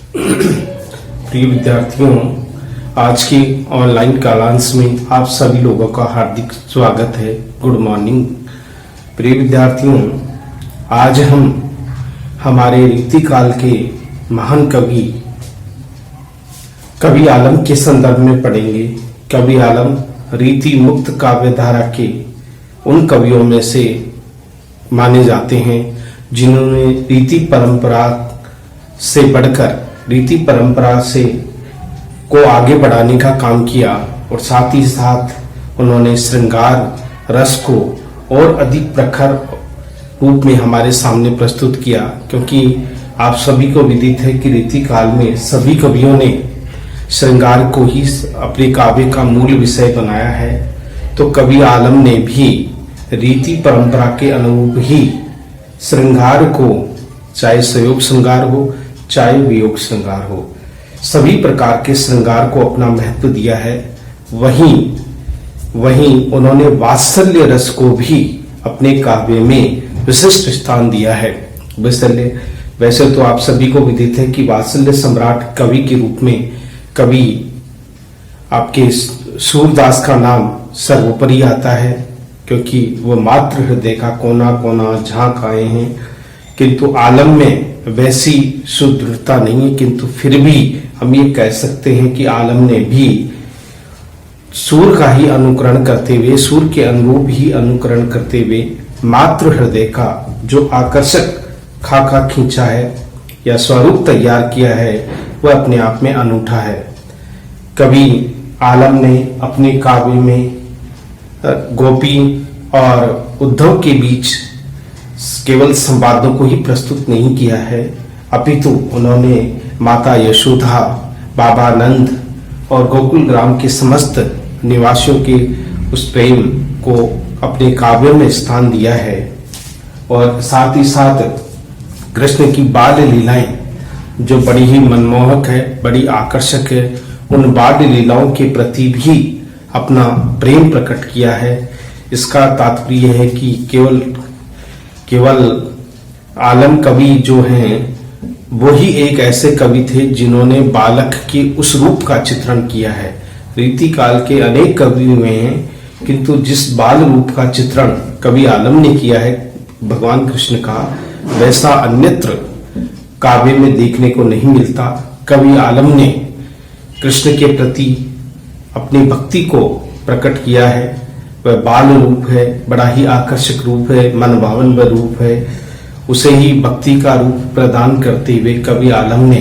प्रिय विद्यार्थियों, आज के ऑनलाइन कालांश में आप सभी लोगों का हार्दिक स्वागत है। Good morning. प्रिय विद्यार्थियों, आज हम हमारे रीतिकाल के महान कवि आलम के संदर्भ में पढ़ेंगे। कवि आलम रीति मुक्त काव्य धारा के उन कवियों में से माने जाते हैं जिन्होंने रीति परंपरा से बढ़कर रीति परंपरा से को आगे बढ़ाने का काम किया और साथ ही साथ उन्होंने श्रृंगार रस को और अधिक प्रखर रूप में हमारे सामने प्रस्तुत किया। क्योंकि आप सभी को विदित है कि रीति काल में सभी कवियों ने श्रृंगार को ही अपने काव्य का मूल विषय बनाया है। तो कवि आलम ने भी रीति परंपरा के अनुरूप ही श्रृंगार को, चाहे संयोग श्रृंगार हो चाहे वियोग श्रृंगार हो, सभी प्रकार के श्रृंगार को अपना महत्व दिया है। वहीं उन्होंने वात्सल्य रस को भी अपने काव्य में विशिष्ट स्थान दिया है। वात्सल्य, वैसे तो आप सभी को विदित है कि वात्सल्य सम्राट कवि के रूप में कवि आपके सूरदास का नाम सर्वोपरि आता है, क्योंकि वो मात्र हृदय का कोना कोना झांक आए हैं। किंतु आलम में वैसी सुदृढ़ता नहीं है, किंतु फिर भी हम ये कह सकते हैं कि आलम ने भी सूर का ही अनुकरण करते हुए, सूर के अनुरूप ही अनुकरण करते हुए मात्र हृदय का जो आकर्षक खाका खींचा है या स्वरूप तैयार किया है, वह अपने आप में अनूठा है। कवि आलम ने अपने काव्य में गोपी और उद्धव के बीच केवल संवादों को ही प्रस्तुत नहीं किया है, अपितु उन्होंने माता यशोदा, बाबा नंद और गोकुल ग्राम के समस्त निवासियों के उस प्रेम को अपने काव्यों में स्थान दिया है। और साथ ही साथ कृष्ण की बाल लीलाएं जो बड़ी ही मनमोहक है, बड़ी आकर्षक है, उन बाल लीलाओं के प्रति भी अपना प्रेम प्रकट किया है। इसका तात्पर्य है कि केवल आलम कवि जो हैं वो ही एक ऐसे कवि थे जिन्होंने बालक के उस रूप का चित्रण किया है। रीति काल के अनेक कवि हुए हैं, किंतु जिस बाल रूप का चित्रण कवि आलम ने किया है भगवान कृष्ण का, वैसा अन्यत्र काव्य में देखने को नहीं मिलता। कवि आलम ने कृष्ण के प्रति अपनी भक्ति को प्रकट किया है। वह बाल रूप है, बड़ा ही आकर्षक रूप है, मनभावन वह रूप है। उसे ही भक्ति का रूप प्रदान करते हुए कवि आलम ने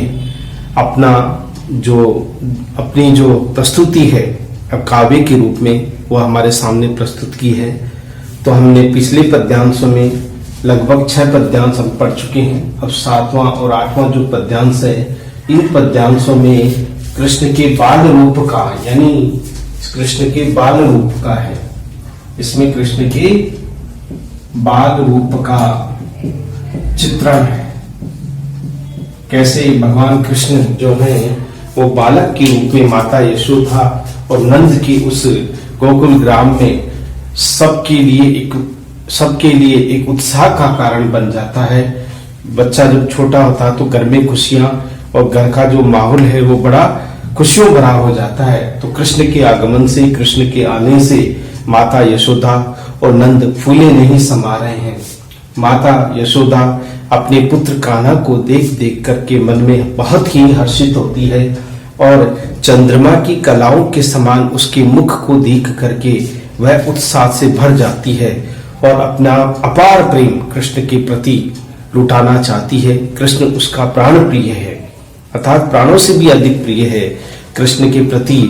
अपनी जो प्रस्तुति है काव्य के रूप में, वह हमारे सामने प्रस्तुत की है। तो हमने पिछले पद्यांशों में लगभग 6 पद्यांश हम पढ़ चुके हैं। अब 7वां और 8वां जो पद्यांश है, इन पद्यांशों में कृष्ण के बाल रूप का, यानी कृष्ण के बाल रूप का है। इसमें कृष्ण के बाल रूप का चित्रण है। कैसे भगवान कृष्ण जो है वो बालक के रूप में माता यशोदा और नंद के उस गोकुल ग्राम में सबके लिए एक उत्साह का कारण बन जाता है। बच्चा जब छोटा होता है तो घर में खुशियां और घर का जो माहौल है वो बड़ा खुशियों भरा हो जाता है। तो कृष्ण के आगमन से, कृष्ण के आने से माता यशोदा और नंद फूले नहीं समा रहे हैं। माता यशोदा अपने पुत्र कान्हा को देख देख करके मन में बहुत ही हर्षित होती है और चंद्रमा की कलाओं के समान उसके मुख को देख करके वह उत्साह से भर जाती है और अपना अपार प्रेम कृष्ण के प्रति लुटाना चाहती है। कृष्ण उसका प्राण प्रिय है, अर्थात प्राणों से भी अधिक प्रिय है। कृष्ण के प्रति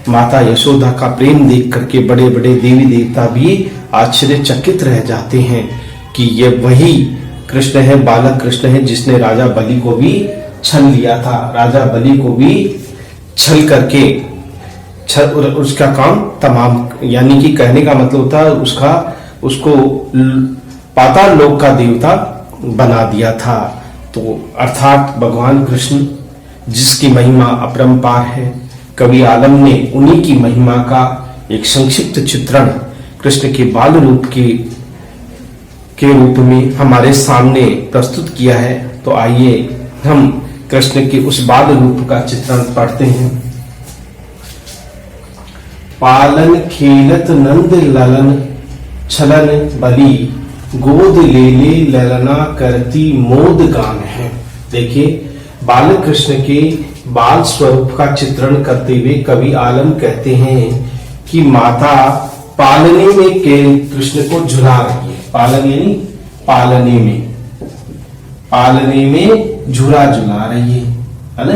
माता यशोदा का प्रेम देख करके बड़े बड़े देवी देवता भी आश्चर्यचकित रह जाते हैं कि ये वही कृष्ण है, बालक कृष्ण है जिसने राजा बलि को भी छल लिया था। राजा बलि को भी छल करके उसका काम तमाम, यानी कि कहने का मतलब होता है उसको पाताल लोक का देवता बना दिया था। तो अर्थात भगवान कृष्ण जिसकी महिमा अपरंपार है, कवि आलम ने उन्हीं की महिमा का एक संक्षिप्त चित्रण कृष्ण के बाल रूप के रूप में हमारे सामने प्रस्तुत किया है। तो आइए हम कृष्ण के उस बाल रूप का चित्रण पढ़ते हैं। पालन खेलत नंद ललन छलन बली, गोद ले ले ललना करती मोद गान है। देखिए, बाल कृष्ण के बाल स्वरूप का चित्रण करते हुए कवि आलम कहते हैं कि माता पालने में के कृष्ण को झुला रही है। पालन यानी पालने में झूला झुला रही है ना।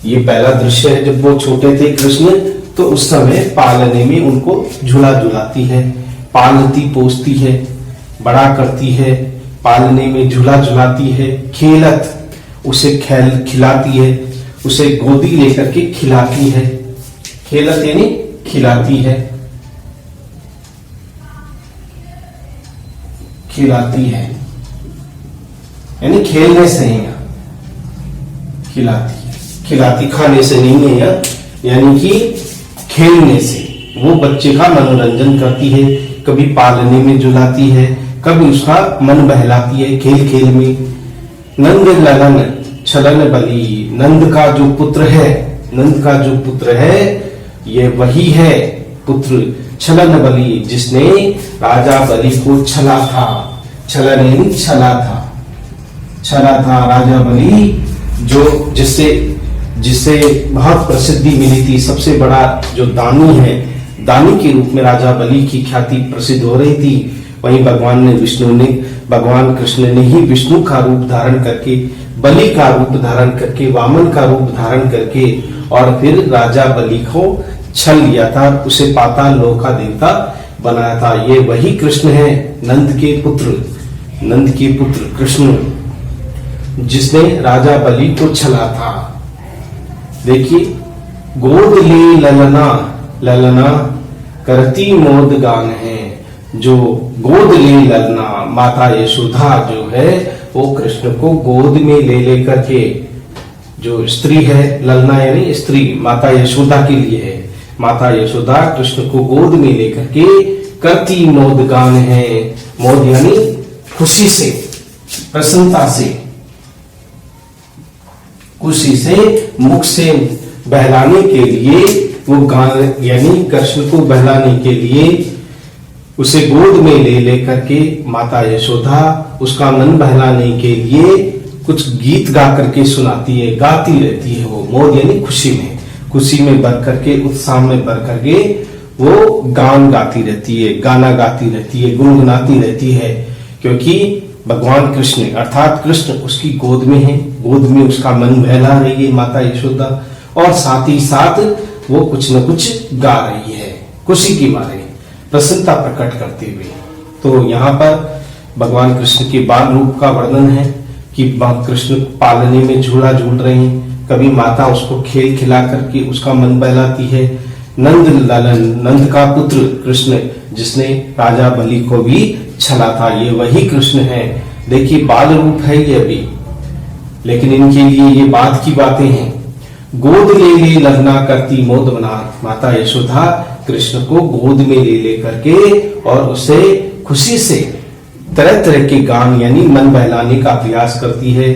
ये पहला दृश्य है, जब वो छोटे थे कृष्ण, तो उस समय पालने में उनको झूला झुलाती है, पालती पोसती है, बड़ा करती है, पालने में झूला झुलाती है। खेलत, उसे खिलाती है, उसे गोदी लेकर के खिलाती है। खेलत यानी खिलाती है, खिलाती है यानी खेलने से ही खिलाती खाने से नहीं है यानी कि खेलने से वो बच्चे का मनोरंजन करती है। कभी पालने में झुलाती है, कभी उसका मन बहलाती है खेल खेल में। नंद ललन छलन बली, नंद का जो पुत्र है ये वही है पुत्र छलन बली, जिसने राजा बलि को छला था। छलन यानी छला था राजा बलि, जो जिससे बहुत प्रसिद्धि मिली थी। सबसे बड़ा जो दानी के रूप में राजा बलि की ख्याति प्रसिद्ध हो रही थी। वहीं भगवान कृष्ण ने ही विष्णु का रूप धारण करके, बलि का रूप धारण करके, वामन का रूप धारण करके और फिर राजा बलि को छल लिया था, उसे पाताल लोक का देवता बनाया था। ये वही कृष्ण है, नंद के पुत्र कृष्ण, जिसने राजा बलि को छला था। देखिए, गोद ले ललना करती मोद गान है। जो गोद ले ललना, माता यशोदा जो है वो कृष्ण को गोद में ले करके, जो स्त्री है, ललना यानी स्त्री, माता यशोदा के लिए है। माता यशोदा कृष्ण को गोद में लेकर के करती मोद गान है। मोद यानी खुशी से, प्रसन्नता से, खुशी से मुख से बहलाने के लिए वो गान, यानी कृष्ण को बहलाने के लिए उसे गोद में ले करके माता यशोदा उसका मन बहलाने के लिए कुछ गीत गा करके सुनाती है, गाती रहती है। वो मोद यानी खुशी में भर करके, उत्साह में भर करके वो गान गाती रहती है, गाना गाती रहती है, गुनगुनाती रहती है। क्योंकि भगवान कृष्ण अर्थात कृष्ण उसकी गोद में है, गोद में उसका मन बहला रही है माता यशोदा, और साथ ही साथ वो कुछ न कुछ गा रही है खुशी के मारे, प्रसन्नता प्रकट करते हुए। तो यहाँ पर भगवान कृष्ण के बाल रूप का वर्णन है कि कृष्ण पालने में झूला झूल रहे हैं। कभी माता उसको खेल खिला करके उसका मन बहलाती है। नंद ललन, नंद का पुत्र कृष्ण, जिसने राजा बलि को भी छला था, ये वही कृष्ण है। देखिए, बाल रूप है ये अभी, लेकिन इनके लिए ये बाद की बातें हैं। गोद ले ललना करती मोद बना, माता यशोदा कृष्ण को गोद में ले करके और उसे खुशी से तरह तरह के गान यानी मन बहलाने का प्रयास करती है।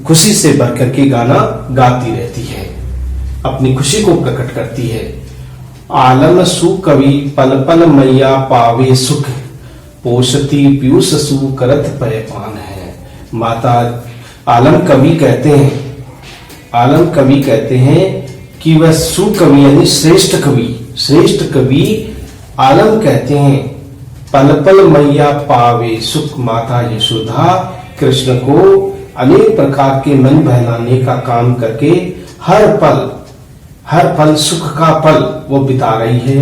खुशी से भर करके गाना गाती रहती है, अपनी खुशी को प्रकट करती है। आलम सु कवि पल पल मैया पावे सुख, पोषती पीयूष सु करत पयपान है। माता आलम कवि कहते हैं कि वह सुकवि यानी श्रेष्ठ कवि आलम कहते हैं। पल पल मैया पावे सुख, माता यशोदा कृष्ण को अनेक प्रकार के मन बहलाने का काम करके हर पल सुख का पल वो बिता रही है।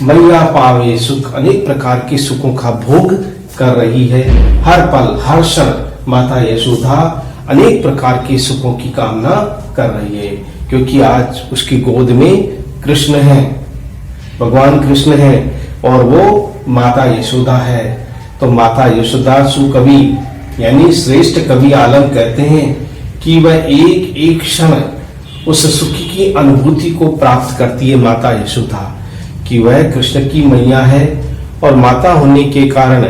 मैया पावे सुख, अनेक प्रकार के सुखों का भोग कर रही है। हर पल हर क्षण माता यशोदा अनेक प्रकार के सुखों की कामना कर रही है, क्योंकि आज उसकी गोद में कृष्ण है, भगवान कृष्ण है और वो माता यशोदा है। तो माता यशोदा सुकवि यानी श्रेष्ठ कवि आलम कहते हैं कि वह एक एक क्षण उस सुख की अनुभूति को प्राप्त करती है माता यशोदा, कि वह कृष्ण की मैया है और माता होने के कारण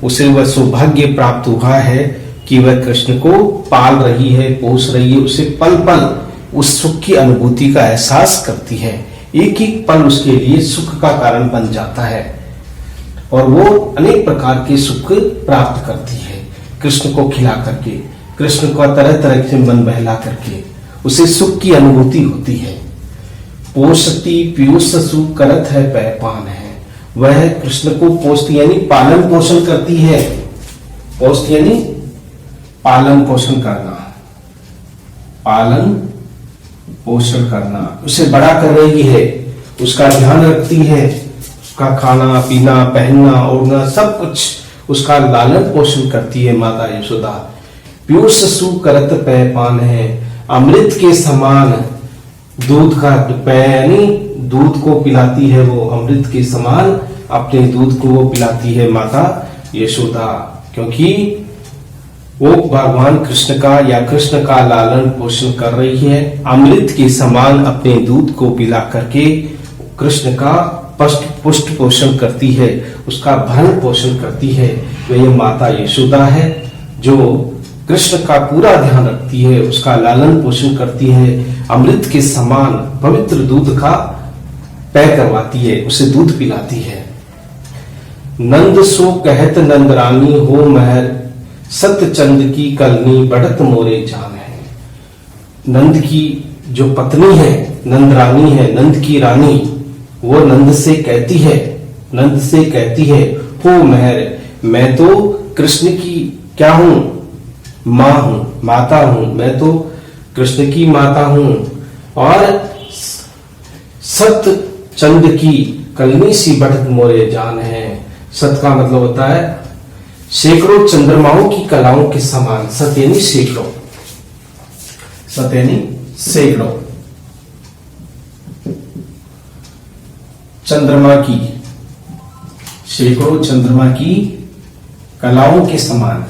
उसे वह सौभाग्य प्राप्त हुआ है कि वह कृष्ण को पाल रही है, पोस रही है, उसे पल पल उस सुख की अनुभूति का एहसास करती है। एक एक पल उसके लिए सुख का कारण बन जाता है और वो अनेक प्रकार के सुख प्राप्त करती है। कृष्ण को खिला करके, कृष्ण को तरह तरह से मन बहला करके उसे सुख की अनुभूति होती है। पोषती पीयूष सु करत है पैपान है, वह कृष्ण को पोषती यानी पालन पोषण करती है। पोषती यानी पालन पोषण करना, पालन पोषण करना, उसे बड़ा कर रही है, उसका ध्यान रखती है, उसका खाना पीना पहनना ओढ़ना सब कुछ उसका लालन पोषण करती है माता यशोदा। पीयूष सु करत पैपान है, अमृत के समान दूध का यानी दूध को पिलाती है वो, अमृत के समान अपने दूध को वो पिलाती है माता यशोदा, क्योंकि वो भगवान कृष्ण का या कृष्ण का लालन पोषण कर रही है। अमृत के समान अपने दूध को पिला करके कृष्ण का पुष्ट पोषण करती है, उसका भरण पोषण करती है। वह माता यशोदा है जो कृष्ण का पूरा ध्यान रखती है, उसका लालन पोषण करती है, अमृत के समान पवित्र दूध का पेय करवाती है, उसे दूध पिलाती है। नंद सो कहत नंद रानी हो महर, सत्य चंद की कलनी बढ़त मोरे जान है। नंद की जो पत्नी है, नंद रानी है, नंद की रानी, वो नंद से कहती है, नंद से कहती है हो महर, मैं तो कृष्ण की क्या हूं, मां हूं, माता हूं, मैं तो कृष्ण की माता हूं। और सत्य चंद की कलनी सी बढ़त मोरे जान है। सत का मतलब होता है सैकड़ों चंद्रमाओं की कलाओं के समान, सत यानी सैकड़ों, सत यानी सैकड़ों चंद्रमा की, सैकड़ों चंद्रमा की कलाओं के समान,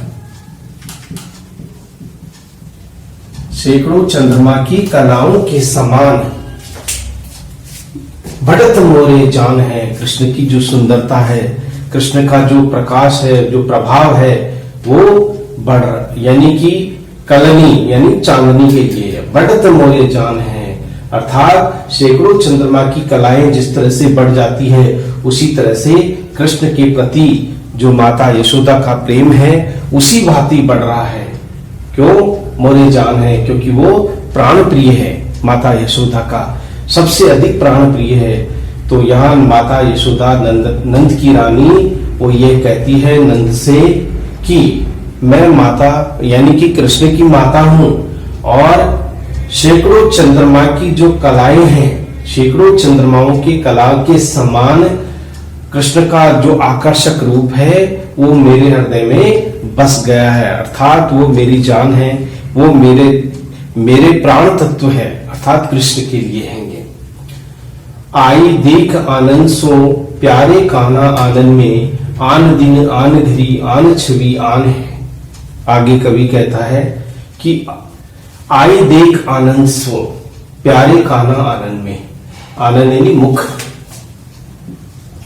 सैकड़ों चंद्रमा की कलाओं के समान बढ़त मोरे जान है। कृष्ण की जो सुंदरता है, कृष्ण का जो प्रकाश है, जो प्रभाव है, वो बढ़ यानी कि कलनी यानी चांदनी के लिए बढ़त मोरे जान है। अर्थात सैकड़ों चंद्रमा की कलाएं जिस तरह से बढ़ जाती है, उसी तरह से कृष्ण के प्रति जो माता यशोदा का प्रेम है उसी भांति बढ़ रहा है। क्यों मोरे जान है? क्योंकि वो प्राण प्रिय है, माता यशोदा का सबसे अधिक प्राण प्रिय है। तो यहाँ माता यशोदा नंद की रानी वो ये कहती है नंद से कि मैं माता यानी कि कृष्ण की माता हूं, और सैकड़ों चंद्रमा की जो कलाएं हैं, सैकड़ों चंद्रमाओं की कला के समान कृष्ण का जो आकर्षक रूप है वो मेरे हृदय में बस गया है। अर्थात वो मेरी जान है, वो मेरे प्राण तत्व है, अर्थात कृष्ण के लिए हैंगे। आई देख आनंद सो प्यारे कान्हा आनंद में, आन दिन आन घड़ी आन छवि आन है। आगे कवि कहता है कि आई देख आनंद सो प्यारे कान्हा आनंद में, आनंद यानी मुख,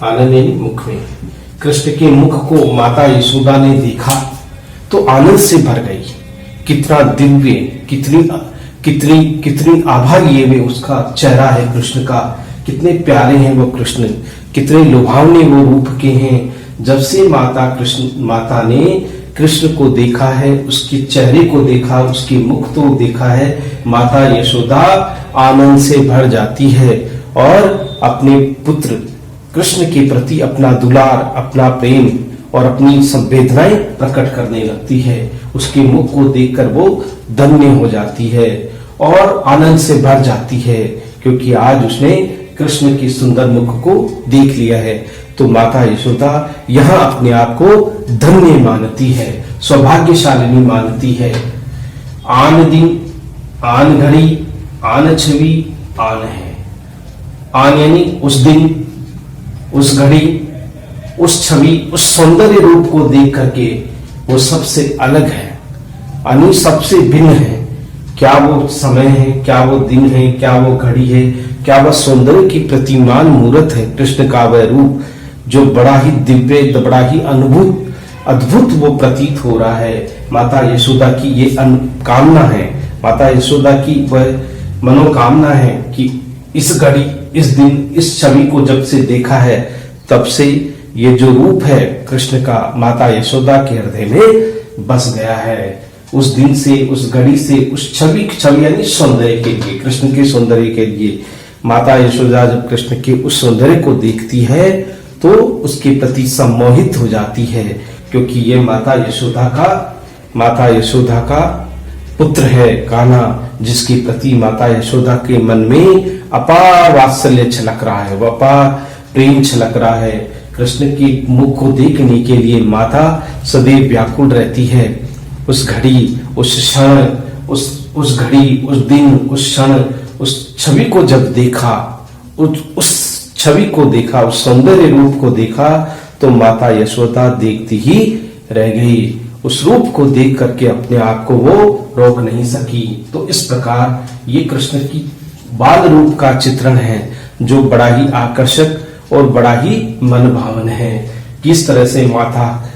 आनंद यानी मुख में। कृष्ण के मुख को माता यशोदा ने देखा तो आनंद से भर गई। कितना दिव्य, कितनी आभारी वे उसका चेहरा है कृष्ण का, कितने प्यारे हैं वो कृष्ण, कितने लुभावने वो रूप के हैं। जब से माता ने कृष्ण को देखा है, उसके चेहरे को देखा, उसके मुख को देखा है, माता यशोदा आनंद से भर जाती है और अपने पुत्र कृष्ण के प्रति अपना दुलार, अपना प्रेम और अपनी संवेदनाएं प्रकट करने लगती है। उसके मुख को देखकर वो धन्य हो जाती है और आनंद से भर जाती है, क्योंकि आज उसने कृष्ण की सुंदर मुख को देख लिया है। तो माता यशोदा यहाँ अपने आप को धन्य मानती है, सौभाग्यशालिनी मानती है। आन दिन आन घड़ी आन छवि आन है। आन यानी उस दिन, उस घड़ी, उस छवि, उस सौंदर्य रूप को देख करके वो सबसे अलग है, यानी सबसे भिन्न है। क्या वो समय है, क्या वो दिन है, क्या वो घड़ी है, क्या वह सौंदर्य की प्रतिमान मूर्त है। कृष्ण का वह रूप जो बड़ा ही दिव्य, बड़ा ही अद्भुत वो प्रतीत हो रहा है। माता यशोदा की ये कामना है, माता यशोदा की वह मनोकामना है कि इस घड़ी, इस दिन, इस छवि को जब से देखा है तब से ये जो रूप है कृष्ण का माता यशोदा के हृदय में बस गया है। उस दिन से, उस घड़ी से, उस छवि यानी सौंदर्य के लिए, कृष्ण के सौंदर्य के लिए माता यशोदा जब कृष्ण के उस सौंदर्य को देखती है तो उसके प्रति सम्मोहित हो जाती है, क्योंकि ये माता यशोदा का पुत्र है कान्हा, जिसके प्रति माता यशोदा के मन में अपार वात्सल्य छलक रहा है, वह अपार प्रेम छलक रहा है। कृष्ण के मुख को देखने के लिए माता सदैव व्याकुल रहती है। उस घड़ी, उस क्षण, उस घड़ी, उस दिन, उस क्षण, उस छवि को जब देखा, उस छवि को देखा, उस सौंदर्य रूप को देखा तो माता यशोदा देखती ही रह गई। उस रूप को देख करके अपने आप को वो रोक नहीं सकी। तो इस प्रकार ये कृष्ण की बाल रूप का चित्रण है जो बड़ा ही आकर्षक और बड़ा ही मनभावन है। किस तरह से माता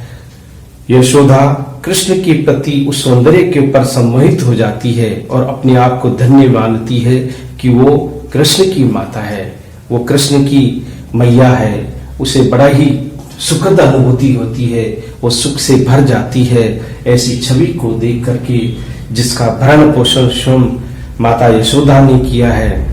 यशोदा कृष्ण के प्रति उस सौंदर्य के ऊपर सम्मोहित हो जाती है और अपने आप को धन्य मानती है कि वो कृष्ण की माता है, वो कृष्ण की मैया है। उसे बड़ा ही सुखद अनुभूति होती है, वो सुख से भर जाती है ऐसी छवि को देख करके, जिसका भरण पोषण स्वयं माता यशोदा ने किया है।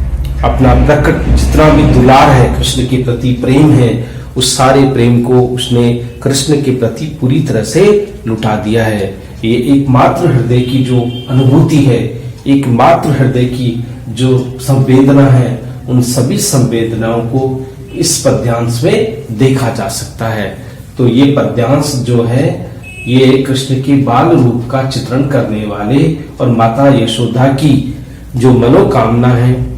अपना प्रकट जितना भी दुलार है, कृष्ण के प्रति प्रेम है, उस सारे प्रेम को उसने कृष्ण के प्रति पूरी तरह से लुटा दिया है। ये एकमात्र हृदय की जो अनुभूति है, एकमात्र हृदय की जो संवेदना है, उन सभी संवेदनाओं को इस पद्यांश में देखा जा सकता है। तो ये पद्यांश जो है ये कृष्ण के बाल रूप का चित्रण करने वाले और माता यशोदा की जो मनोकामना है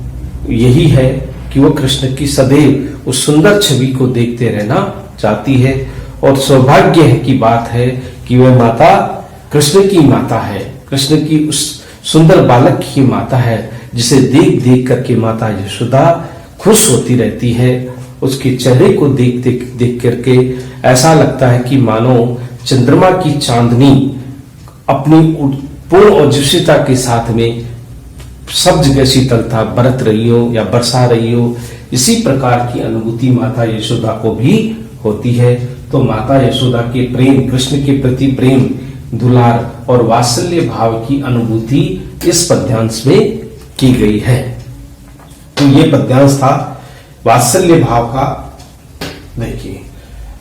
यही है कि वो कृष्ण की सदैव उस सुंदर छवि को देखते रहना चाहती है। और सौभाग्य की बात है कि वह माता कृष्ण की माता है, कृष्ण की उस सुंदर बालक की माता है, जिसे देख देख करके माता यशोदा खुश होती रहती है। उसके चेहरे को देख करके ऐसा लगता है कि मानो चंद्रमा की चांदनी अपनी पूर्ण ओजस्विता के साथ में सब जगह शीतलता बरत रही हो या बरसा रही हो। इसी प्रकार की अनुभूति माता यशोदा को भी होती है। तो माता यशोदा के प्रेम, कृष्ण के प्रति प्रेम, दुलार और वात्सल्य भाव की अनुभूति इस पद्यांश में की गई है। तो ये पद्यांश था वात्सल्य भाव का। देखिए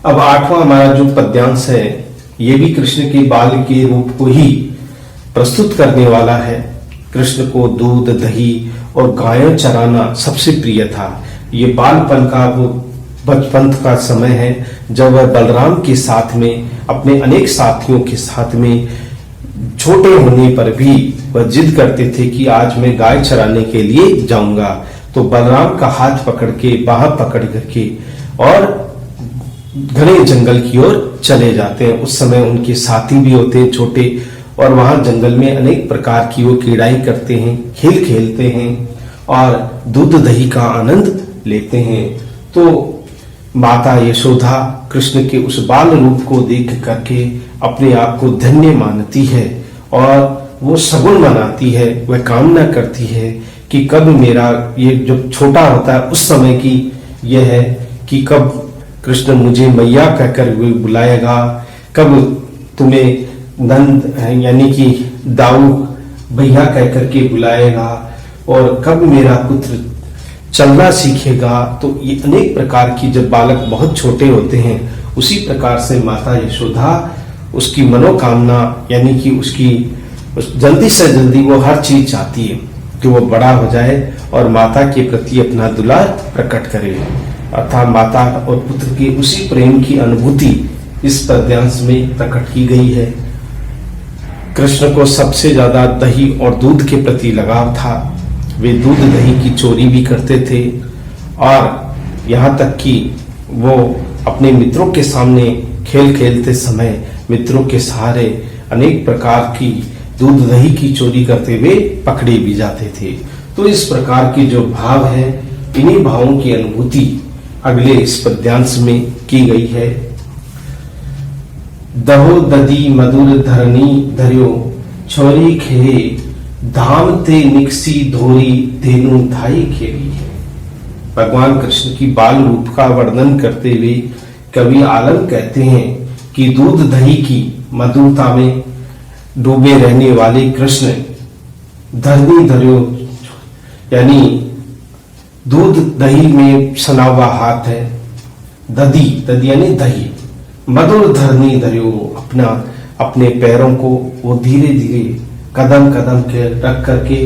अब आठवां हमारा जो पद्यांश है ये भी कृष्ण के बाल के रूप को ही प्रस्तुत करने वाला है। कृष्ण को दूध, दही और गायों चराना सबसे प्रिय था। ये बालपन का वो बचपन का समय है जब वह बलराम के साथ में, अपने अनेक साथियों के साथ में, छोटे होने पर भी वह जिद करते थे कि आज मैं गाय चराने के लिए जाऊंगा। तो बलराम का हाथ पकड़ के, बाह पकड़ करके और घने जंगल की ओर चले जाते हैं। उस समय उनके साथी भी होते हैं छोटे, और वहां जंगल में अनेक प्रकार की वो क्रीड़ाएं करते हैं, खेल खेलते हैं और दूध दही का आनंद लेते हैं। तो माता यशोदा कृष्ण के उस बाल रूप को देख करके अपने आप को धन्य मानती है और वो सगुन मनाती है। वह कामना करती है कि कब मेरा, ये जब छोटा होता है उस समय की यह है कि कब कृष्ण मुझे मैया कहकर बुलाएगा, कब तुम्हें नंद यानी कि दाऊ भैया कहकर के बुलाएगा, और कब मेरा पुत्र चलना सीखेगा। तो ये अनेक प्रकार की, जब बालक बहुत छोटे होते हैं उसी प्रकार से माता यशोदा उसकी मनोकामना यानी कि उसकी जल्दी से जल्दी वो हर चीज चाहती है कि वो बड़ा हो जाए और माता के प्रति अपना दुलार प्रकट करे। अर्थात माता और पुत्र की उसी प्रेम की अनुभूति इस पद्यांश में प्रकट की गई है। कृष्ण को सबसे ज्यादा दही और दूध के प्रति लगाव था। वे दूध दही की चोरी भी करते थे और यहाँ तक कि वो अपने मित्रों के सामने खेल खेलते समय मित्रों के सहारे अनेक प्रकार की दूध दही की चोरी करते हुए पकड़े भी जाते थे। तो इस प्रकार के जो भाव है, इन्हीं भावों की अनुभूति अगले इस पद्यांश में की गई है। दहो ददी मधुर धरनी धर्यो छोरी खेरे धाम ते निकसी धोरी धेनु धाई खेरी है। भगवान कृष्ण की बाल रूप का वर्णन करते हुए कवि आलम कहते हैं कि दूध दही की मधुरता में डूबे रहने वाले कृष्ण धरनी धर्यो, यानी दूध दही में सना हुआ हाथ है, दधी दधी यानी दही, मधुर धरनी धर्यो, अपने पैरों को वो धीरे धीरे कदम कदम के रख करके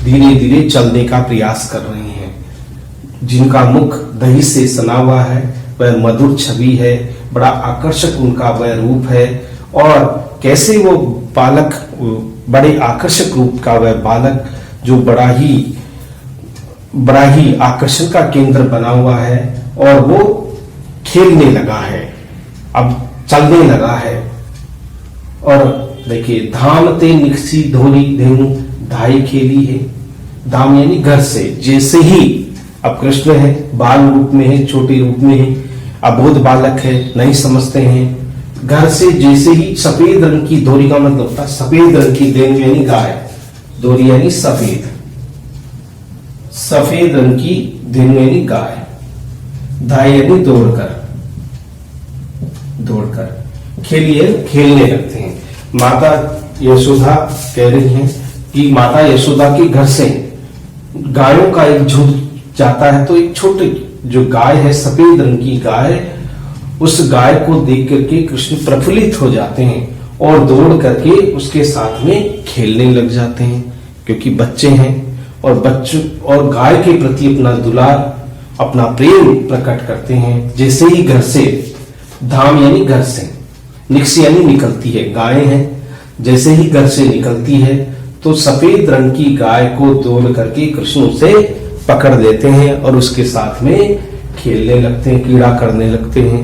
धीरे धीरे चलने का प्रयास कर रहे हैं। जिनका मुख दही से सना हुआ है वह मधुर छवि है, बड़ा आकर्षक उनका वह रूप है। और कैसे वो बालक, बड़े आकर्षक रूप का वह बालक जो बड़ा ही आकर्षण का केंद्र बना हुआ है, और वो खेलने लगा है, अब चलने लगा है। और देखिए, धाम ते निकसी धोरी धेनु धाई खेली है। धाम यानी घर से, जैसे ही अब कृष्ण है, बाल रूप में है, छोटे रूप में है, अबोध बालक है, नहीं समझते हैं। घर से जैसे ही सफेद रंग की धोरी का मतलब होता है सफेद रंग की, धेनु यानी गाय, धोरी यानी सफेद, सफेद रंग की धेनु यानी गाय, धाई यानी दौड़कर खेलिए, खेलने लगते हैं। माता यशोदा कह रही हैं कि माता यशोदा के घर से गायों का एक झुंड जाता है, तो एक छोटी जो गाय है, सफेद रंग की गाय, उस गाय को देख करके कृष्ण प्रफुल्लित हो जाते हैं और दौड़ करके उसके साथ में खेलने लग जाते हैं, क्योंकि बच्चे हैं और बच्चों और गाय के प्रति अपना दुलार, अपना प्रेम प्रकट करते हैं। जैसे ही घर से, धाम यानी घर से, निकसी यानी निकलती है, गाय है, जैसे ही घर से निकलती है तो सफेद रंग की गाय को दौड़ करके कृष्ण उसे पकड़ लेते हैं और उसके साथ में खेलने लगते हैं, क्रीड़ा करने लगते हैं,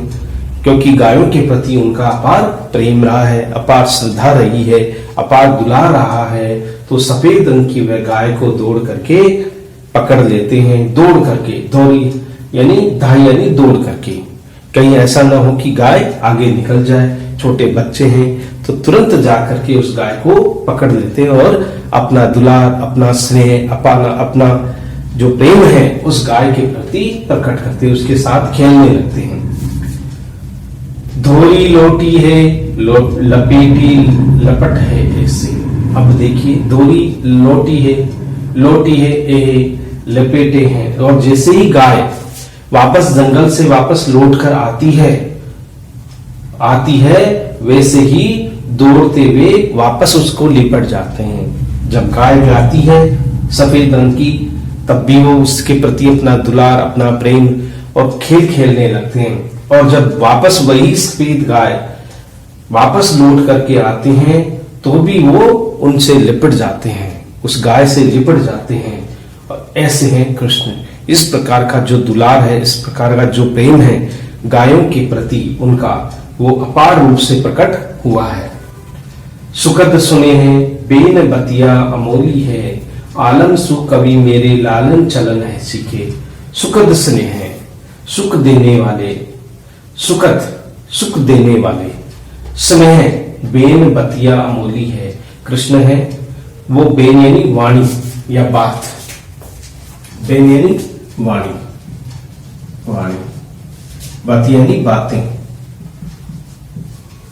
क्योंकि गायों के प्रति उनका अपार प्रेम रहा है, अपार श्रद्धा रही है, अपार दुलार रहा है। तो सफेद रंग की वह गाय को दौड़ करके पकड़ लेते हैं, दौड़ करके, दौड़ी यानी धाई यानी दौड़ करके, कहीं ऐसा ना हो कि गाय आगे निकल जाए। छोटे बच्चे हैं तो तुरंत जाकर के उस गाय को पकड़ लेते हैं और अपना दुलार, अपना स्नेह, अपना जो प्रेम है उस गाय के प्रति प्रकट करते हैं, उसके साथ खेलने लगते हैं। धोरी लोटी है, लपेटी लपट है ऐसे। अब देखिए, धोरी लोटी है, लपेटे हैं। और जैसे ही गाय वापस जंगल से वापस लौटकर आती है वैसे ही दौड़ते हुए वापस उसको लिपट जाते हैं। जब गाय आती है सफेद रंग की, तब भी वो उसके प्रति अपना दुलार, अपना प्रेम और खेलने लगते हैं। और जब वापस वही सफेद गाय वापस लौट करके आते हैं तो भी वो उनसे लिपट जाते हैं, उस गाय से लिपट जाते हैं। और ऐसे हैं कृष्ण। इस प्रकार का जो दुलार है, इस प्रकार का जो प्रेम है गायों के प्रति उनका, वो अपार रूप से प्रकट हुआ है। सुखद सुने हैं बेन बतिया अमोली है, आलम सुख कवि मेरे लालन चलन है सीखे। सुखद स्नेह है, सुख देने वाले, सुख देने वाले, स्नेह बेन बतिया अमोली है, कृष्ण है। वो बेन यानी वाणी या बात, बेन यानी वाणी, बतिया यानी बातें,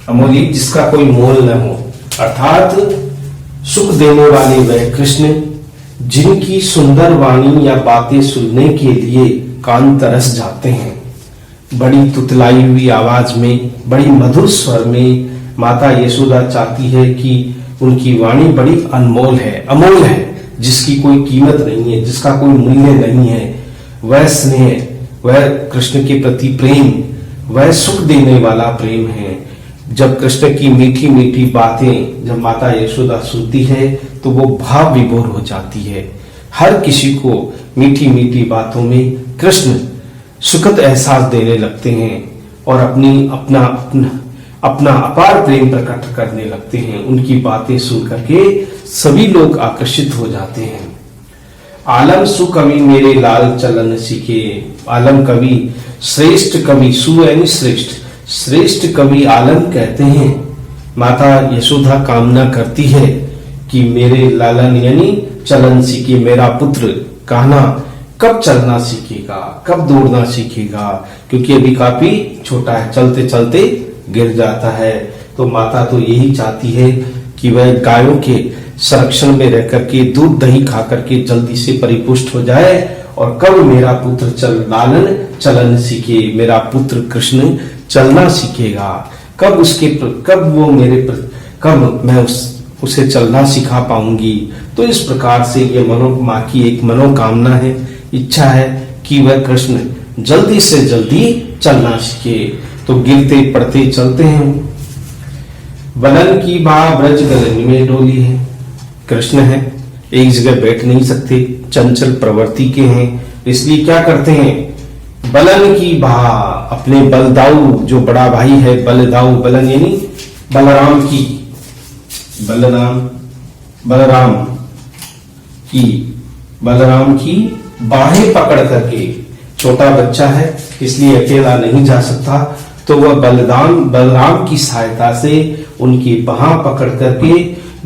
अमोली जिसका कोई मोल न हो, अर्थात सुख देने वाले वह कृष्ण जिनकी सुंदर वाणी या बातें सुनने के लिए कान तरस जाते हैं। बड़ी तुतलाई हुई आवाज में, बड़ी मधुर स्वर में माता यशोदा चाहती है कि उनकी वाणी बड़ी अनमोल है, अमोल है, जिसकी कोई कीमत नहीं है, जिसका कोई मूल्य नहीं है। वह स्नेह, वह कृष्ण के प्रति प्रेम, वह सुख देने वाला प्रेम है। जब कृष्ण की मीठी मीठी बातें जब माता यशोदा सुनती है तो वो भाव विभोर हो जाती है। हर किसी को मीठी मीठी बातों में कृष्ण सुखद एहसास देने लगते हैं और अपना अपार प्रेम प्रकट करने लगते हैं। उनकी बातें सुन करके सभी लोग आकर्षित हो जाते हैं। आलम सुकवि मेरे लाल चलन सीखे। आलम कवि, श्रेष्ठ कवि, सु यानी श्रेष्ठ, श्रेष्ठ कवि आलम कहते हैं माता यशोदा कामना करती है कि मेरे लालन यानी चलन सीखे, मेरा पुत्र कान्हा कब चलना सीखेगा, कब दौड़ना सीखेगा, क्योंकि अभी काफी छोटा है, चलते चलते गिर जाता है। तो माता तो यही चाहती है कि वह गायों के संरक्षण में रह करके दूध दही खा करके जल्दी से परिपुष्ट हो जाए, और कब मेरा पुत्र लालन चलन सीखे, मेरा पुत्र कृष्ण चलना सीखेगा, कब मैं उसे चलना सिखा पाऊंगी। तो इस प्रकार से ये माँ की एक मनोकामना है, इच्छा है कि वह कृष्ण जल्दी से जल्दी चलना सीखे। तो गिरते पड़ते चलते हैं। बलन की बा ब्रज गलन में डोली है। कृष्ण है, एक जगह बैठ नहीं सकते, चंचल प्रवृत्ति के हैं, इसलिए क्या करते हैं, बलन की बा, अपने बलदाऊ जो बड़ा भाई है बलदाऊ, बलन यानी बलराम की बाहें पकड़ करके, छोटा बच्चा है इसलिए अकेला नहीं जा सकता, तो वह बलराम की सहायता से उनकी बाह पकड़ करके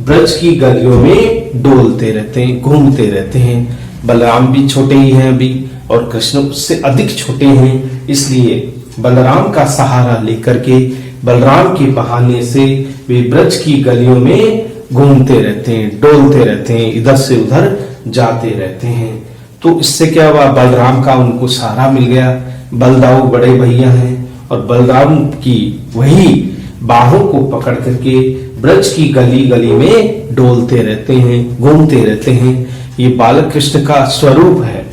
ब्रज की गलियों में डोलते रहते हैं, घूमते रहते हैं। बलराम भी छोटे ही हैं अभी, और कृष्ण उससे अधिक छोटे हैं, इसलिए बलराम का सहारा लेकर के, बलराम के बहाने से वे ब्रज की गलियों में घूमते रहते हैं, डोलते रहते हैं, इधर से उधर जाते रहते हैं। तो इससे क्या हुआ, बलराम का उनको सहारा मिल गया। बलदाऊ बड़े भैया हैं, और बलराम की वही बाहों को पकड़ करके ब्रज की गली गली में डोलते रहते हैं, घूमते रहते हैं। ये बालक कृष्ण का स्वरूप है,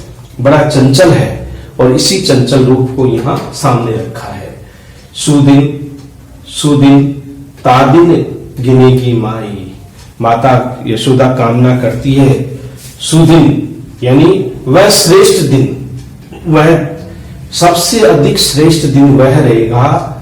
बड़ा चंचल है, और इसी चंचल रूप को यहाँ सामने रखा है। सुदिन तादिन गिनेगी माई, माता यशोदा कामना करती है सुदिन यानी वह श्रेष्ठ दिन, वह सबसे अधिक श्रेष्ठ दिन वह रहेगा,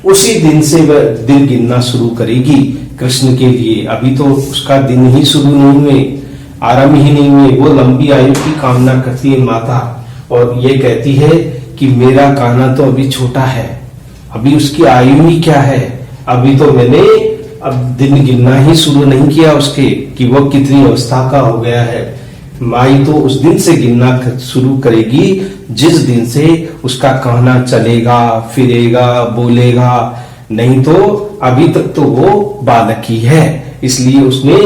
उसी दिन से वह दिन गिनना शुरू करेगी कृष्ण के लिए। अभी तो उसका दिन ही शुरू नहीं हुए, आरंभ ही नहीं हुए, वो लंबी आयु की कामना करती है माता, और ये कहती है कि मेरा कान्हा तो अभी छोटा है, अभी उसकी आयु ही क्या है, अभी तो मैंने अब दिन गिनना ही शुरू नहीं किया उसके कि वो कितनी अवस्था का हो गया है। माई तो उस दिन से गिनना शुरू करेगी जिस दिन से उसका कहना चलेगा, फिरेगा, बोलेगा, नहीं तो अभी तक तो वो बालक ही है, इसलिए उसने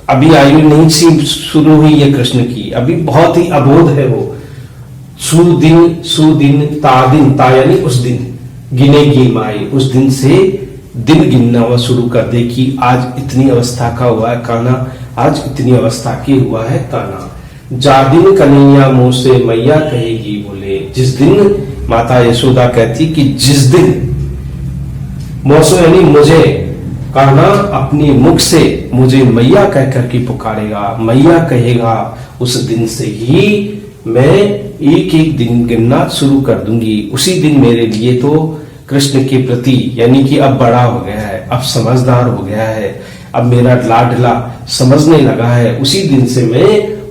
अभी आयु नहीं शुरू हुई है कृष्ण की, अभी बहुत ही अबोध है वो। सुदिन तादिन, ता यानी उस दिन, गिनेगी माई, उस दिन से दिन गिनना हुआ शुरू कर दे कि आज इतनी अवस्था का हुआ है कान्हा, आज इतनी अवस्था की हुआ है कान्हा। जादिन कन्हैया मुंह से मैया कहेगी बोले, जिस दिन माता यशोदा कहती कि जिस दिन मौसो यानी मुझे कान्हा अपने मुख से मुझे मैया कह करके पुकारेगा, मैया कहेगा, उस दिन से ही मैं एक एक दिन गिनना शुरू कर दूंगी। उसी दिन मेरे लिए तो कृष्ण के प्रति यानी कि अब बड़ा हो गया है, अब समझदार हो गया है, अब मेरा लाडला समझने लगा है, उसी दिन से मैं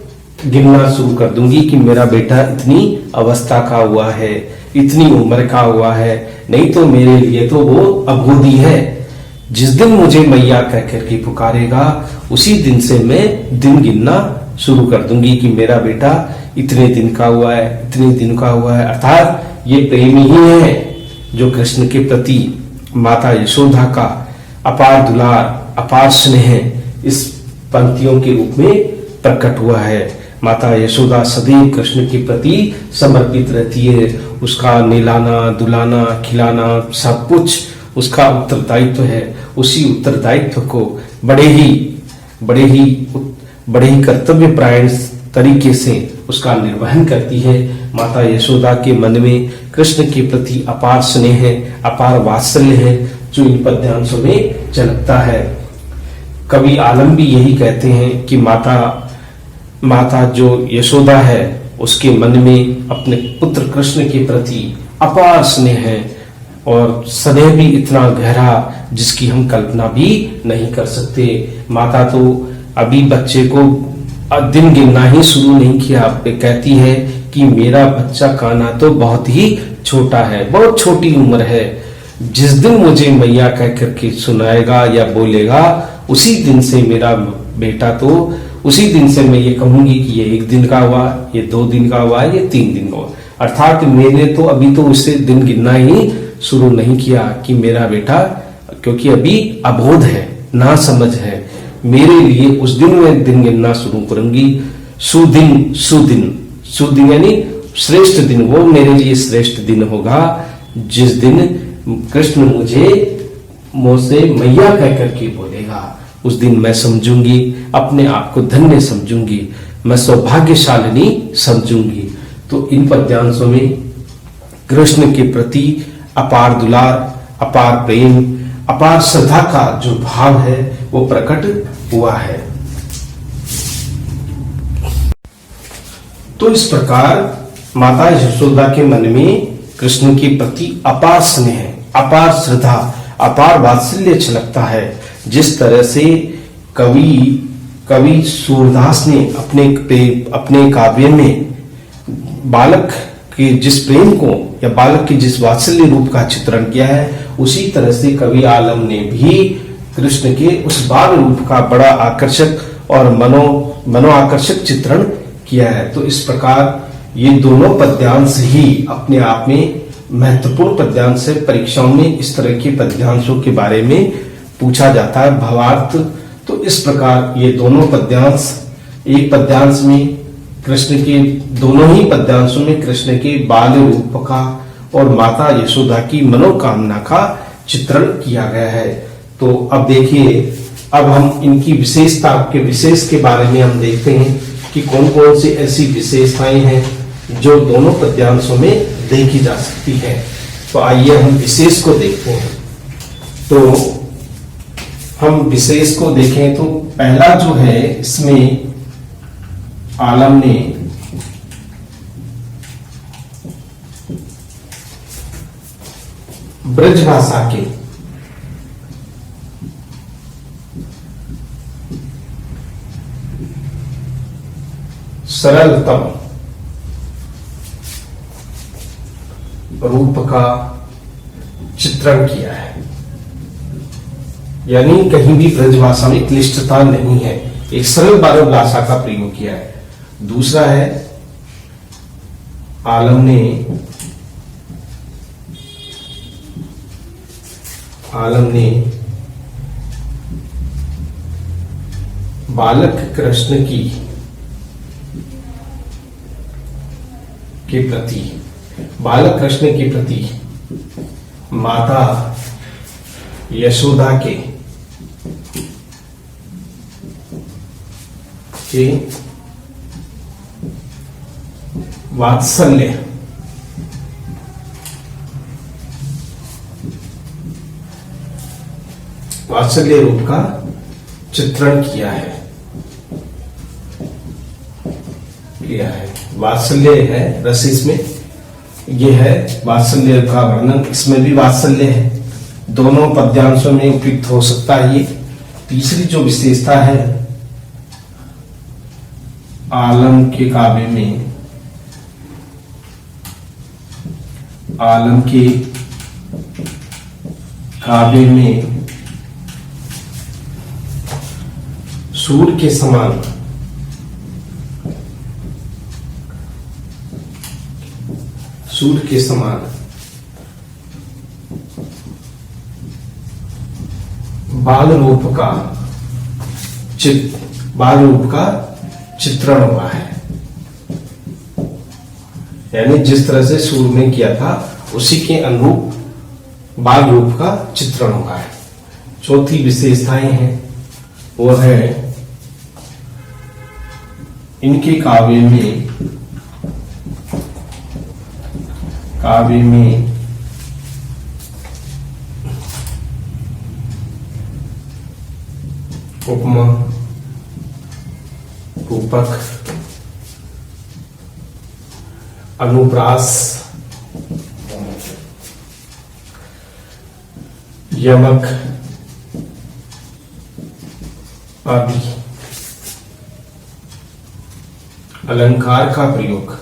गिनना शुरू कर दूंगी कि मेरा बेटा इतनी अवस्था का हुआ है, इतनी उम्र का हुआ है, नहीं तो मेरे लिए तो वो अबोधी है। जिस दिन मुझे मैया कह करके पुकारेगा उसी दिन से मैं दिन गिनना शुरू कर दूंगी कि मेरा बेटा इतने दिन का हुआ है, इतने दिन का हुआ है। अर्थात ये प्रेमी ही है जो कृष्ण के प्रति माता यशोदा का अपार दुलार, अपार स्नेह इस पंक्तियों के रूप में प्रकट हुआ है। माता यशोदा सदैव कृष्ण के प्रति समर्पित रहती है, उसका नहलाना, दुलाना, खिलाना सब कुछ उसका उत्तरदायित्व है। उसी उत्तरदायित्व को बड़े ही कर्तव्यपरायण तरीके से उसका निर्वहन करती है। माता यशोदा के मन में कृष्ण के प्रति अपार स्नेह है, अपार वात्सल्य है, जो इन पद्यांशों में झलकता है। कवि आलम भी यही कहते हैं कि माता जो यशोदा है उसके मन में अपने पुत्र कृष्ण के प्रति अपार स्नेह है, और सदैव भी इतना गहरा जिसकी हम कल्पना भी नहीं कर सकते। माता तो अभी बच्चे को दिन गिनना ही शुरू नहीं किया, कहती है कि मेरा बच्चा कान्हा तो बहुत ही छोटा है, बहुत छोटी उम्र है, जिस दिन मुझे मैया कह करके सुनाएगा या बोलेगा, उसी दिन से मेरा बेटा, तो उसी दिन से मैं ये कहूंगी कि ये 1 दिन का हुआ, ये 2 दिन का हुआ, ये 3 दिन का हुआ। अर्थात मैंने तो अभी तो उससे दिन गिनना ही शुरू नहीं किया कि मेरा बेटा, क्योंकि अभी अबोध है, ना समझ है, मेरे लिए उस दिन में दिन गिनना शुरू करूंगी। सुदिन, सुदिन, सुदिन यानी श्रेष्ठ दिन, वो मेरे लिए श्रेष्ठ दिन होगा जिस दिन कृष्ण मुझसे मैया कह करके बोलेगा। उस दिन मैं समझूंगी, अपने आप को धन्य समझूंगी, मैं सौभाग्यशालिनी समझूंगी। तो इन पद्यांशों में कृष्ण के प्रति अपार दुलार, अपार प्रेम, अपार श्रद्धा का जो भाव है वो प्रकट हुआ है। तो इस प्रकार माता यशोदा के मन में कृष्ण के प्रति अपार स्नेह, अपार श्रद्धा, अपार वात्सल्य छलकता है। जिस तरह से कवि सूरदास ने अपने काव्य में बालक के जिस प्रेम को या बालक के जिस वात्सल्य रूप का चित्रण किया है, उसी तरह से कवि आलम ने भी कृष्ण के उस बाल रूप का बड़ा आकर्षक और मनो आकर्षक चित्रण किया है। तो इस प्रकार ये दोनों पद्यांश ही अपने आप में महत्वपूर्ण पद्यांश है। परीक्षाओं में इस तरह के पद्यांशों के बारे में पूछा जाता है, भावार्थ। तो इस प्रकार ये दोनों पद्यांश, एक पद्यांश में कृष्ण के, दोनों ही पद्यांशों में कृष्ण के बाल रूप का और माता यशोदा की मनोकामना का चित्रण किया गया है। तो अब देखिए, अब हम इनकी विशेषता के विशेष के बारे में हम देखते हैं कि कौन कौन सी ऐसी विशेषताएं हैं जो दोनों पद्यांशों में देखी जा सकती है। तो आइए हम विशेष को देखते हैं। तो हम विशेष को देखें तो पहला जो है, इसमें आलम ने ब्रज भाषा के सरलतम रूप का चित्रण किया है, यानी कहीं भी ब्रज भाषा में क्लिष्टता नहीं है, एक सरल बाल भाषा का प्रयोग किया है। दूसरा है, आलम ने बालक कृष्ण के प्रति माता यशोदा के वात्सल्य रूप का चित्रण किया है। वात्सल्य है रस, इसमें ये है वात्सल्य का वर्णन, इसमें भी वात्सल्य है, दोनों पद्यांशों में उपयुक्त हो सकता है ये। तीसरी जो विशेषता है, आलम के काव्य में सूर्य के समान बाल रूप का चित्रण हुआ है, यानी जिस तरह से सूर्य ने किया था उसी के अनुरूप बाल रूप का चित्रण हुआ है। चौथी विशेषताएं हैं, वो है इनके काव्य में उपमा, रूपक, अनुप्रास, यमक आदि अलंकार का प्रयोग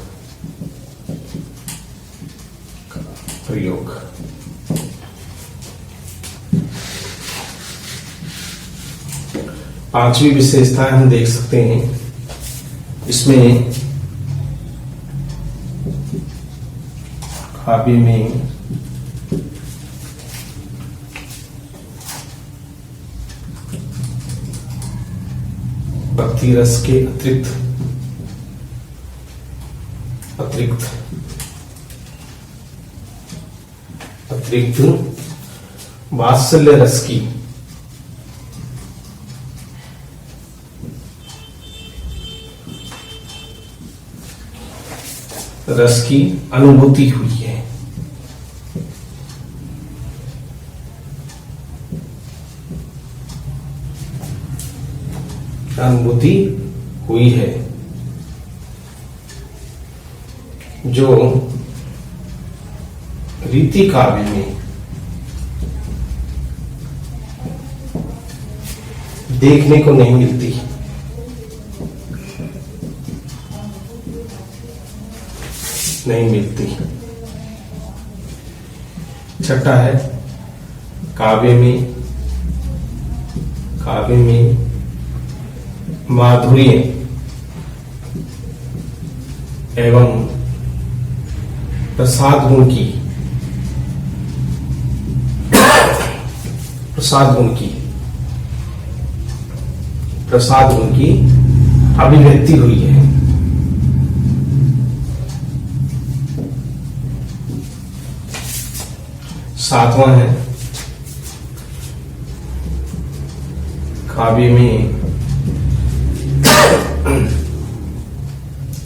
पांचवी विशेषता हम देख सकते हैं, इसमें काव्य में भक्ति रस के अतिरिक्त वात्सल्य रस की अनुभूति हुई है। अनुभूति हुई है जो रीति काव्य में देखने को नहीं मिलती। छठा है काव्य में माधुर्य एवं प्रसाद गुण की अभिव्यक्ति हुई है। सातवां है काव्य में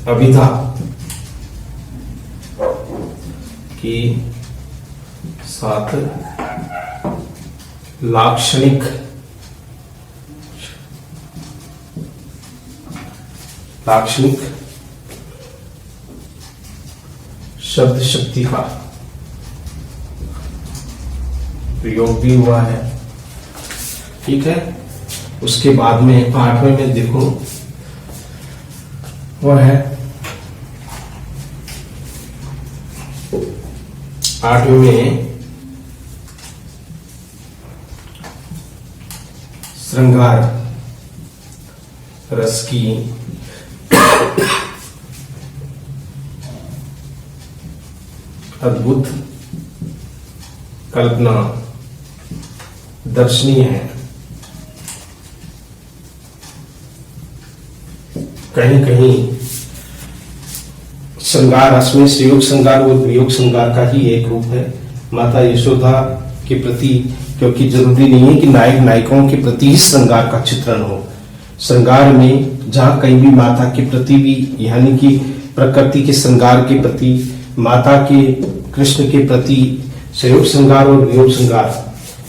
अभिधा की साथ लाक्षणिक शब्द शक्ति का प्रयोग भी हुआ है। ठीक है, उसके बाद में आठवें में देखो वह है आठवें में श्रृंगार रस की अद्भुत कल्पना दर्शनीय है। कहीं कहीं श्रृंगार रस में संयोग श्रृंगार और वियोग श्रृंगार का ही एक रूप है। माता यशोदा के प्रति, क्योंकि जरूरी नहीं है कि नायक नायिकाओं के प्रति ही श्रृंगार का चित्रण हो। श्रृंगार में जहां कहीं भी माता के प्रति भी, यानी कि प्रकृति के श्रृंगार के प्रति, माता के कृष्ण के प्रति संयोग श्रृंगार और वियोग श्रृंगार,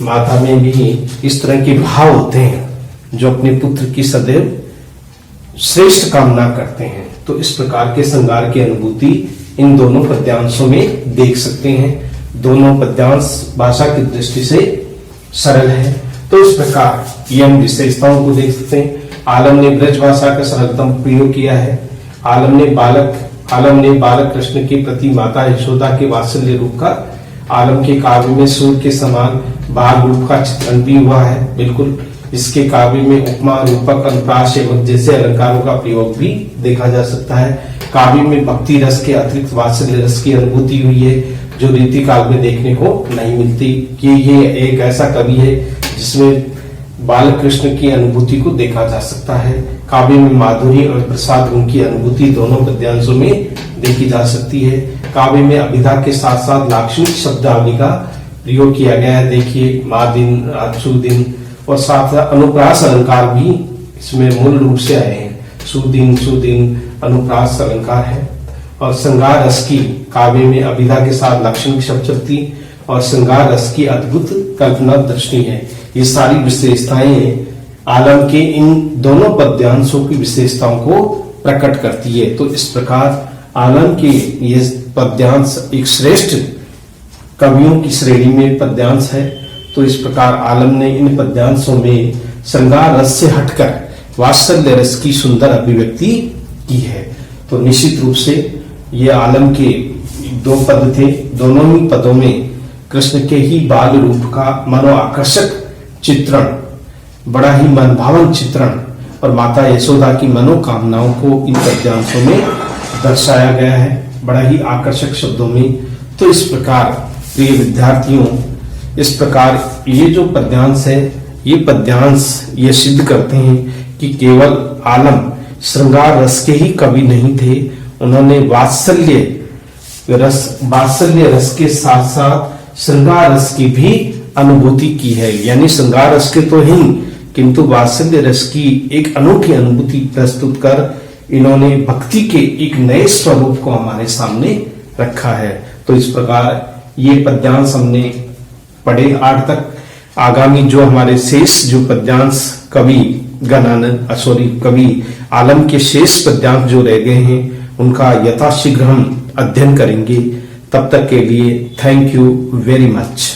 माता में भी इस तरह के भाव होते हैं जो अपने पुत्र की सदैव श्रेष्ठ कामना करते हैं। तो इस प्रकार के श्रृंगार की अनुभूति इन दोनों पद्यांशों में देख सकते हैं। दोनों पद्यांश भाषा की दृष्टि से सरल है। तो इस प्रकार ये हम विशेषताओं को देख सकते हैं। आलम ने ब्रज भाषा का सरलतम प्रयोग किया है। आलम ने बालक कृष्ण के प्रति माता यशोदा के वात्सल्य रूप का, आलम के काव्य में सूर्य के समान बाल रूप का चित्रण भी हुआ है। बिल्कुल इसके काव्य में उपमा, रूपक, अनुप्रास एवं जैसे अलंकारों का प्रयोग भी देखा जा सकता है। काव्य में भक्ति रस के अतिरिक्त वात्सल्य रस की अनुभूति हुई है जो रीति काल में देखने को नहीं मिलती। कि ये एक ऐसा कवि है जिसमें बाल कृष्ण की अनुभूति को देखा जा सकता है। काव्य में माधुर्य और प्रसाद गुण की अनुभूति दोनों पद्यांशों में देखी जा सकती है। काव्य में अभिधा के साथ साथ लाक्षणिक शब्दावली का प्रयोग किया गया है। देखिए, माँ दिन, सुदिन और साथ अनुप्रास अलंकार भी इसमें मूल रूप से आए हैं। सुदिन अनुप्रास अलंकार है। और श्रृंगार रस की काव्य में अभिधा के साथ लाक्षणिक शब्द शक्ति और श्रृंगार रस की अद्भुत कल्पना दर्शनीय है। ये सारी विशेषताएं आलम के इन दोनों पद्यांशों की विशेषताओं को प्रकट करती है। तो इस प्रकार आलम के ये पद्यांश एक श्रेष्ठ कवियों की श्रेणी में पद्यांश है। तो इस प्रकार आलम ने इन पद्यांशों में श्रृंगार रस से हटकर वात्सल्य रस की सुंदर अभिव्यक्ति की है। तो निश्चित रूप से ये आलम के दो पद थे। दोनों ही पदों में कृष्ण के ही बाल रूप का मनोआकर्षक चित्रण बड़ा ही मनभावन चित्रण और माता यशोदा की मनोकामनाओं को इन पद्यांशों में दर्शाया गया है बड़ा ही आकर्षक शब्दों में। तो इस प्रकार प्रिय विद्यार्थियों, इस प्रकार ये जो पद्यांश है, ये पद्यांश ये सिद्ध करते हैं कि केवल आलम श्रृंगार रस के ही कवि नहीं थे, उन्होंने वात्सल्य रस के साथ साथ श्रृंगार रस की भी अनुभूति की है। यानी श्रृंगार रस के तो ही, किंतु वात्सल्य रस की एक अनोखी अनुभूति प्रस्तुत कर इन्होंने भक्ति के एक नए स्वरूप को हमारे सामने रखा है। तो इस प्रकार ये पद्यांश हमने पढ़े 8 तक। आगामी जो हमारे शेष जो पद्यांश कवि कवि आलम के शेष पद्यांश जो रह गए हैं, उनका यथाशीघ्र हम अध्ययन करेंगे। तब तक के लिए थैंक यू वेरी मच।